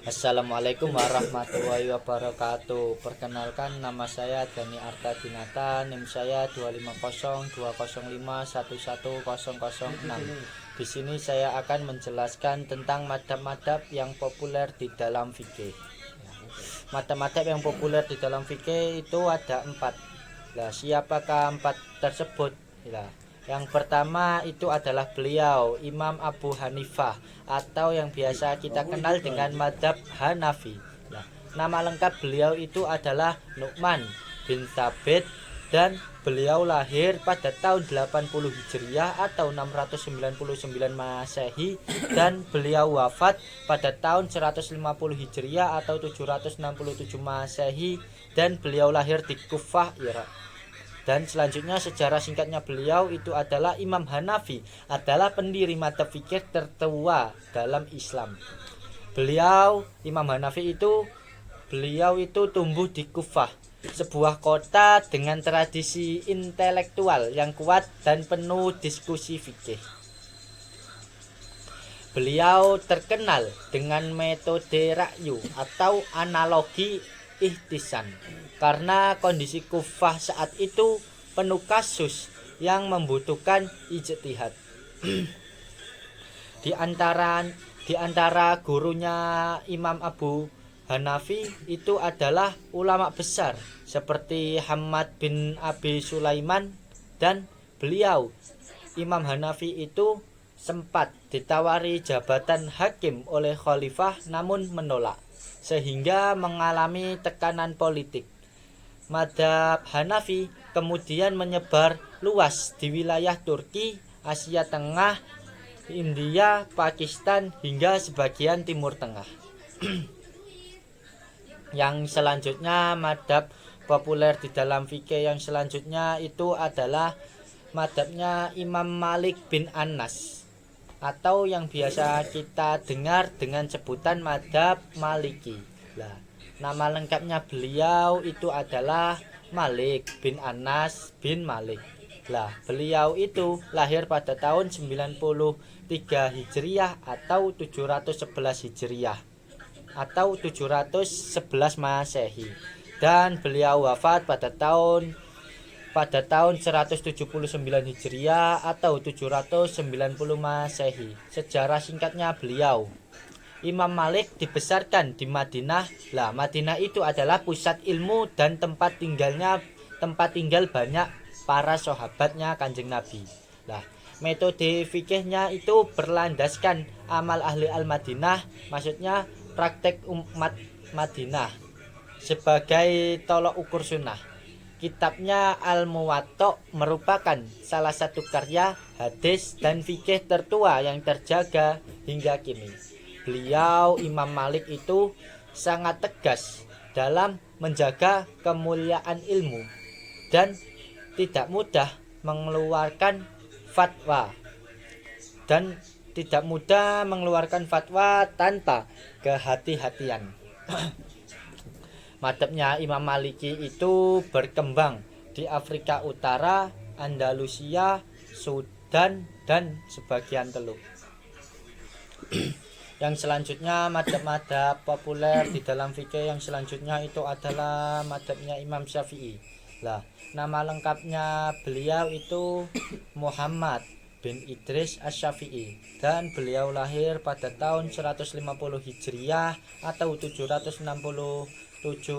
Assalamualaikum warahmatullahi wabarakatuh. Perkenalkan, nama saya Dani Arta Dinata, NIM saya 2502005110006. Di sini saya akan menjelaskan tentang madhab-madhab yang populer di dalam fikih. Madhab-madhab yang populer di dalam fikih itu ada 4. Nah, siapakah 4 tersebut? Nah, yang pertama itu adalah beliau Imam Abu Hanifah, atau yang biasa kita kenal dengan madhab Hanafi. Nah, nama lengkap beliau itu adalah Nu'man bin Thabit, dan beliau lahir pada tahun 80 Hijriah atau 699 Masehi, dan beliau wafat pada tahun 150 Hijriah atau 767 Masehi, dan beliau lahir di Kufah, Irak. Dan selanjutnya sejarah singkatnya beliau itu adalah Imam Hanafi adalah pendiri madhab fikih tertua dalam Islam. Imam Hanafi itu tumbuh di Kufah, sebuah kota dengan tradisi intelektual yang kuat dan penuh diskusi fikih. Beliau terkenal dengan metode ra'yu atau analogi ihtisan, karena kondisi Kufah saat itu penuh kasus yang membutuhkan ijtihad. Di antara gurunya Imam Abu Hanafi itu adalah ulama besar seperti Hamad bin Abi Sulaiman, dan beliau Imam Hanafi itu sempat ditawari jabatan hakim oleh khalifah namun menolak, sehingga mengalami tekanan politik. Madhab Hanafi kemudian menyebar luas di wilayah Turki, Asia Tengah, India, Pakistan, hingga sebagian Timur Tengah. Yang selanjutnya, madhab populer di dalam fikih yang selanjutnya itu adalah madhabnya Imam Malik bin Anas, atau yang biasa kita dengar dengan sebutan madhab Maliki. Nah, nama lengkapnya beliau itu adalah Malik bin Anas bin Malik. Nah, beliau itu lahir pada tahun 93 Hijriah atau 711 Hijriah atau 711 Masehi, dan beliau wafat pada tahun 179 Hijriah atau 790 Masehi. Sejarah singkatnya beliau, Imam Malik dibesarkan di Madinah. Lah, Madinah itu adalah pusat ilmu dan tempat tinggal banyak para sahabatnya Kanjeng Nabi. Lah, metode fikihnya itu berlandaskan amal ahli al-Madinah, maksudnya praktek umat Madinah sebagai tolok ukur sunnah. Kitabnya Al-Muwatta merupakan salah satu karya hadis dan fikih tertua yang terjaga hingga kini. Beliau Imam Malik itu sangat tegas dalam menjaga kemuliaan ilmu dan tidak mudah mengeluarkan fatwa tanpa kehati-hatian. Madhabnya Imam Maliki itu berkembang di Afrika Utara, Andalusia, Sudan, dan sebagian Teluk. Yang selanjutnya, madhab-madhab populer di dalam fikih yang selanjutnya itu adalah madhabnya Imam Syafi'i. Lah, nama lengkapnya beliau itu Muhammad bin Idris Asy-Syafi'i, dan beliau lahir pada tahun 150 Hijriah atau 767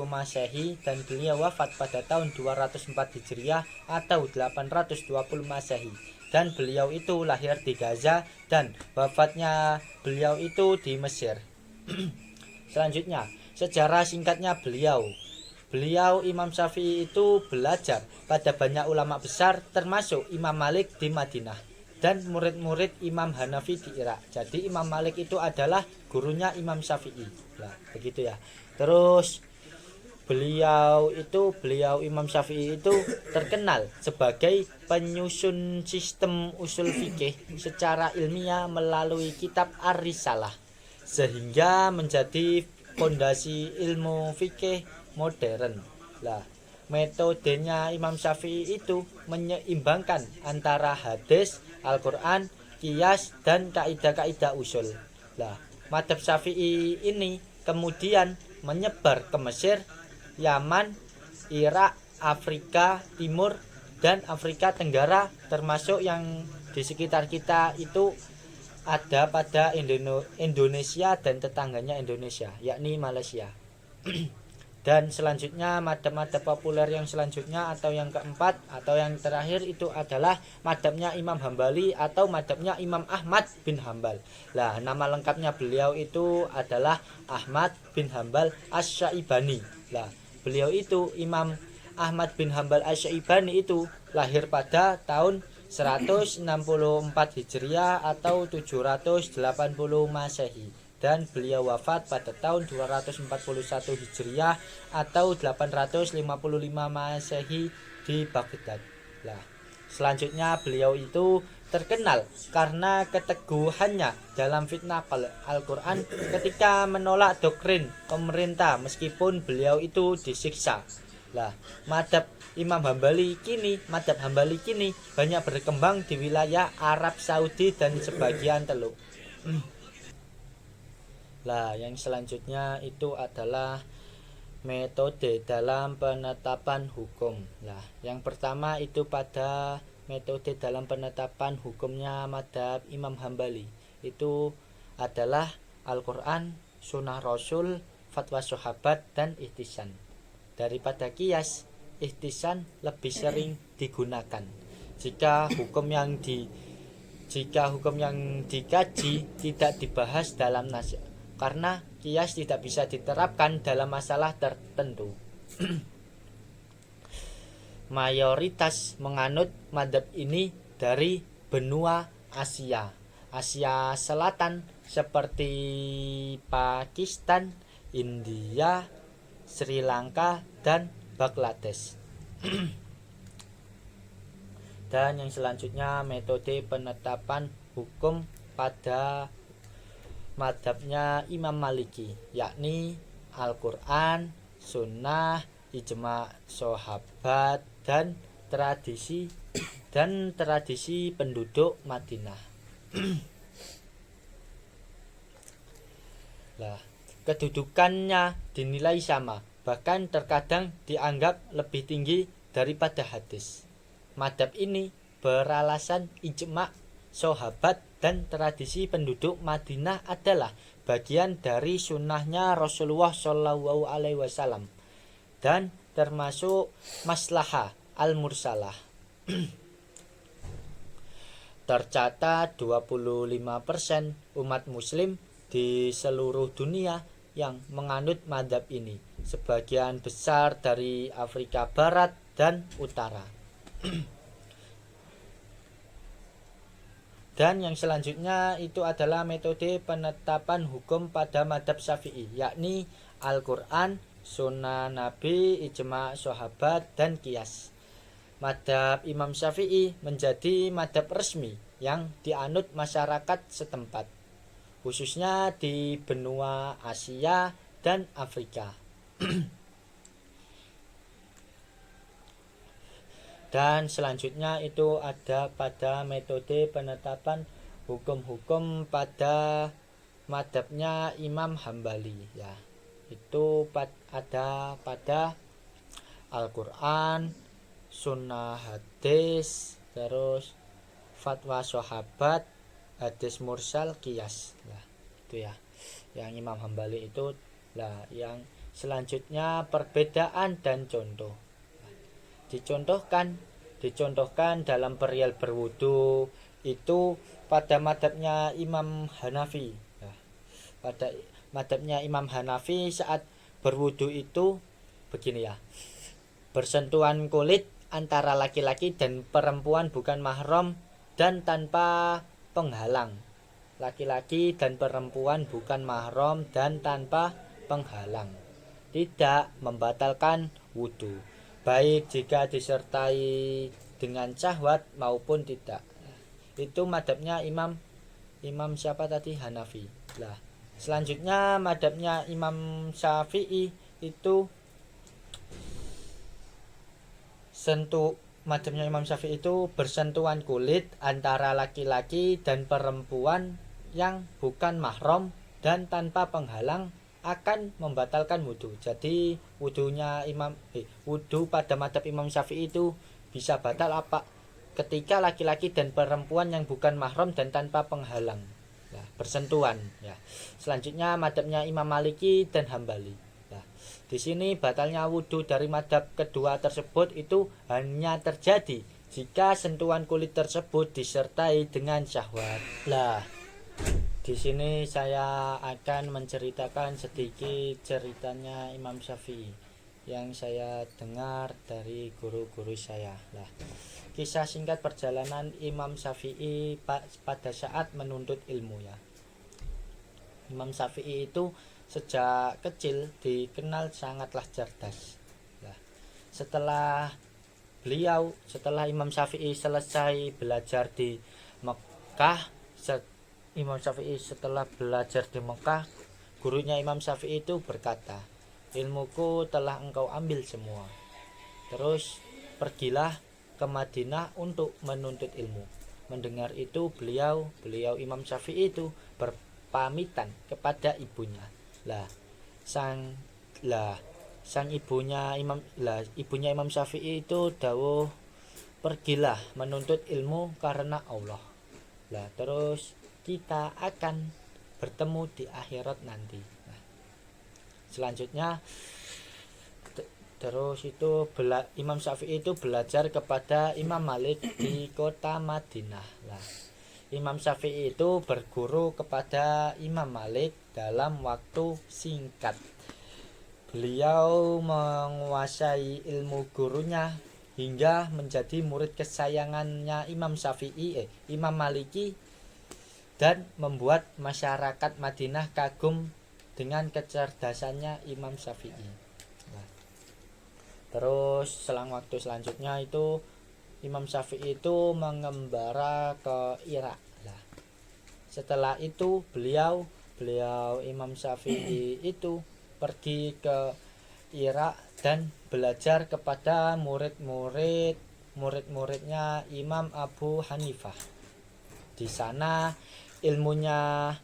Masehi, dan beliau wafat pada tahun 204 Hijriah atau 820 Masehi, dan beliau itu lahir di Gaza dan wafatnya beliau itu di Mesir. Selanjutnya, sejarah singkatnya beliau Imam Syafi'i itu belajar pada banyak ulama besar termasuk Imam Malik di Madinah dan murid-murid Imam Hanafi di Irak. Jadi Imam Malik itu adalah gurunya Imam Syafi'i. Nah, begitu ya. Terus beliau Imam Syafi'i itu terkenal sebagai penyusun sistem usul fikih secara ilmiah melalui kitab Ar-Risalah, sehingga menjadi fondasi ilmu fikih modern. Lah, metodenya Imam Syafi'i itu menyeimbangkan antara hadis, Al-Quran, qiyas, dan kaidah-kaidah usul. Lah, Madhab Syafi'i ini kemudian menyebar ke Mesir, Yaman, Irak, Afrika Timur, dan Afrika Tenggara, termasuk yang di sekitar kita itu ada pada Indonesia dan tetangganya Indonesia, yakni Malaysia. Dan selanjutnya madhab-madhab populer yang selanjutnya atau yang keempat atau yang terakhir itu adalah madhabnya Imam Hambali atau madhabnya Imam Ahmad bin Hambal. Nah, nama lengkapnya beliau itu adalah Ahmad bin Hambal Asy-Syaibani. Nah, beliau itu Imam Ahmad bin Hambal Asy-Syaibani itu lahir pada tahun 164 Hijriah atau 780 Masehi, dan beliau wafat pada tahun 241 Hijriah atau 855 Masehi di Baghdad. Nah, selanjutnya beliau itu terkenal karena keteguhannya dalam fitnah Al-Quran ketika menolak doktrin pemerintah meskipun beliau itu disiksa. Lah, madhab Hambali kini banyak berkembang di wilayah Arab Saudi dan sebagian Teluk. Lah, yang selanjutnya itu adalah metode dalam penetapan hukum. Lah, yang pertama itu pada metode dalam penetapan hukumnya madhab Imam Hambali itu adalah Al-Quran, Sunnah Rasul, fatwa sahabat, dan ihtisan. Daripada kias, ihtisan lebih sering digunakan jika hukum yang dikaji tidak dibahas dalam nas, karena kias tidak bisa diterapkan dalam masalah tertentu. Mayoritas menganut madhab ini dari benua Asia Selatan seperti Pakistan, India, Sri Lanka, dan Bangladesh. Dan yang selanjutnya metode penetapan hukum pada madhabnya Imam Maliki, yakni Al-Quran, Sunnah, Ijma' sahabat, dan tradisi penduduk Madinah. Lah, kedudukannya dinilai sama, bahkan terkadang dianggap lebih tinggi daripada hadis. Madhab ini beralasan ijma' sahabat dan tradisi penduduk Madinah adalah bagian dari sunnahnya Rasulullah Shallallahu Alaihi Wasallam dan termasuk maslahah al-mursalah. Tercatat 25% umat muslim di seluruh dunia yang menganut madhab ini, sebagian besar dari Afrika Barat dan Utara. Dan yang selanjutnya itu adalah metode penetapan hukum pada madhab Syafi'i, yakni Al-Quran, Sunnah Nabi, Ijma' sahabat, dan Qiyas. Madhab Imam Syafi'i menjadi madhab resmi yang dianut masyarakat setempat, khususnya di benua Asia dan Afrika. Dan selanjutnya itu ada pada metode penetapan hukum-hukum pada madhabnya Imam Hambali, ya. Itu ada pada Al-Quran, Sunnah hadis, terus fatwa sahabat, hadis mursal, qiyas. Nah, itu ya. Yang Imam Hambali itu. Lah, yang selanjutnya perbedaan dan contoh. Dicontohkan dalam perihal berwudu itu pada madhabnya Imam Hanafi. Nah, pada madhabnya Imam Hanafi saat berwudu itu begini ya, bersentuhan kulit antara laki-laki dan perempuan bukan mahram dan tanpa penghalang. Laki-laki dan perempuan bukan mahram dan tanpa penghalang tidak membatalkan wudu, baik jika disertai dengan syahwat maupun tidak. Itu madhabnya Imam siapa tadi? Hanafi. Lah, selanjutnya madhabnya Imam Syafi'i itu madhabnya Imam Syafi'i itu bersentuhan kulit antara laki-laki dan perempuan yang bukan mahram dan tanpa penghalang akan membatalkan wudhu. Jadi wudhu pada madhab Imam Syafi'i itu bisa batal apa ketika laki-laki dan perempuan yang bukan mahram dan tanpa penghalang, nah, bersentuhan. Ya. Selanjutnya madhabnya Imam Maliki dan Hambali. Nah, di sini batalnya wudhu dari madhab kedua tersebut itu hanya terjadi jika sentuhan kulit tersebut disertai dengan syahwat. Lah, di sini saya akan menceritakan sedikit ceritanya Imam Syafi'i yang saya dengar dari guru-guru saya. Lah, kisah singkat perjalanan Imam Syafi'i pada saat menuntut ilmu ya. Imam Syafi'i itu sejak kecil dikenal sangatlah cerdas. Nah, setelah Imam Syafi'i selesai belajar di Mekah, Imam Syafi'i setelah belajar di Mekah, gurunya Imam Syafi'i itu berkata, "Ilmuku telah engkau ambil semua. Terus pergilah ke Madinah untuk menuntut ilmu." Mendengar itu beliau Imam Syafi'i itu berpamitan kepada ibunya. Ibunya Imam Syafi'i itu dawuh, "Pergilah menuntut ilmu karena Allah. Lah terus kita akan bertemu di akhirat nanti." Nah, selanjutnya terus itu Imam Syafi'i itu belajar kepada Imam Malik di kota Madinah. Nah, Imam Syafi'i itu berguru kepada Imam Malik dalam waktu singkat. Beliau menguasai ilmu gurunya hingga menjadi murid kesayangannya Imam Maliki, dan membuat masyarakat Madinah kagum dengan kecerdasannya Imam Syafi'i. Nah, terus selang waktu selanjutnya itu Imam Syafi'i itu mengembara ke Irak. Nah, setelah itu beliau Imam Syafi'i itu pergi ke Irak dan belajar kepada murid-muridnya Imam Abu Hanifah. Di sana ilmunya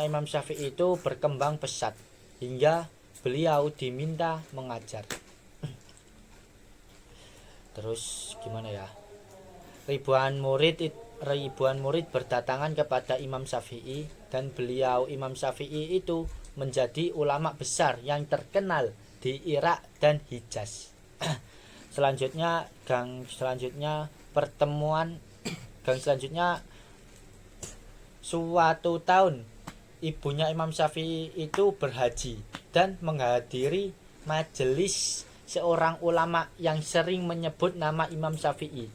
Imam Syafi'i itu berkembang pesat hingga beliau diminta mengajar. Terus gimana ya? Ribuan murid berdatangan kepada Imam Syafi'i, dan Imam Syafi'i itu menjadi ulama besar yang terkenal di Irak dan Hijaz. Selanjutnya suatu tahun ibunya Imam Syafi'i itu berhaji dan menghadiri majelis seorang ulama yang sering menyebut nama Imam Syafi'i.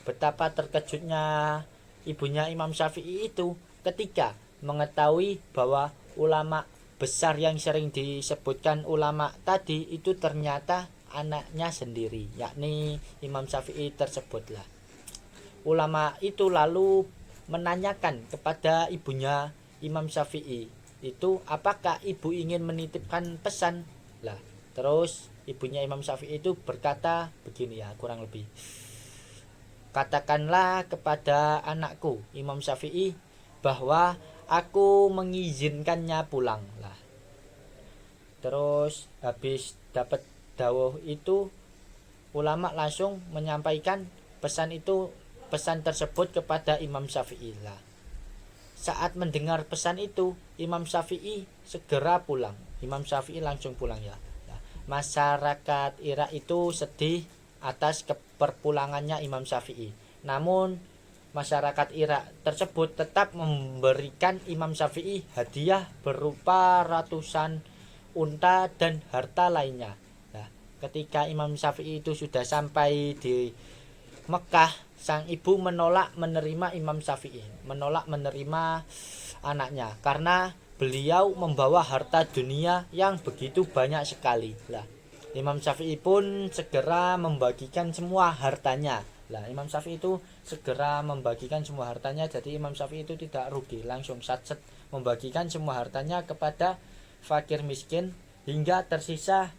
Betapa terkejutnya ibunya Imam Syafi'i itu ketika mengetahui bahwa ulama besar yang sering disebutkan ulama tadi itu ternyata anaknya sendiri, yakni Imam Syafi'i tersebutlah. Ulama itu lalu menanyakan kepada ibunya Imam Syafi'i itu, apakah ibu ingin menitipkan pesan? Lah, terus ibunya Imam Syafi'i itu berkata begini ya, kurang lebih, "Katakanlah kepada anakku Imam Syafi'i bahwa aku mengizinkannya pulang." Lah, terus habis dapat dawuh itu, ulama langsung menyampaikan pesan tersebut kepada Imam Syafi'i. Lah, saat mendengar pesan itu, Imam Syafi'i segera pulang. Imam Syafi'i langsung pulang ya. Nah, masyarakat Irak itu sedih atas keperpulangannya Imam Syafi'i. Namun masyarakat Irak tersebut tetap memberikan Imam Syafi'i hadiah berupa ratusan unta dan harta lainnya. Nah, ketika Imam Syafi'i itu sudah sampai di Mekah, sang ibu menolak menerima Imam Syafi'i, menolak menerima anaknya karena beliau membawa harta dunia yang begitu banyak sekali. Lah, Imam Syafi'i pun segera membagikan semua hartanya. Lah, Imam Syafi'i itu segera membagikan semua hartanya, jadi Imam Syafi'i itu tidak rugi, langsung satset membagikan semua hartanya kepada fakir miskin, hingga tersisa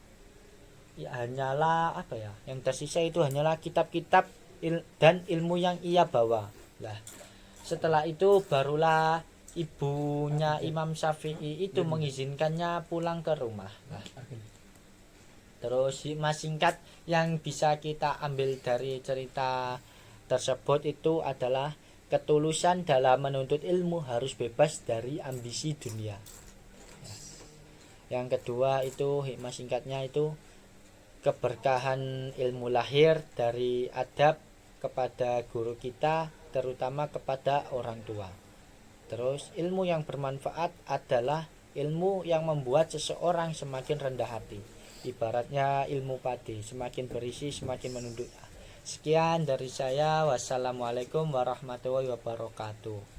ya hanyalah yang tersisa itu hanyalah kitab-kitab dan ilmu yang ia bawa. Lah, setelah itu barulah ibunya Imam Syafi'i itu mengizinkannya pulang ke rumah. Nah, terus hikmah singkat yang bisa kita ambil dari cerita tersebut itu adalah ketulusan dalam menuntut ilmu harus bebas dari ambisi dunia. Yang kedua itu hikmah singkatnya itu keberkahan ilmu lahir dari adab kepada guru kita, terutama kepada orang tua. Terus ilmu yang bermanfaat adalah ilmu yang membuat seseorang semakin rendah hati. Ibaratnya ilmu padi, semakin berisi semakin menunduk. Sekian dari saya. Wassalamualaikum warahmatullahi wabarakatuh.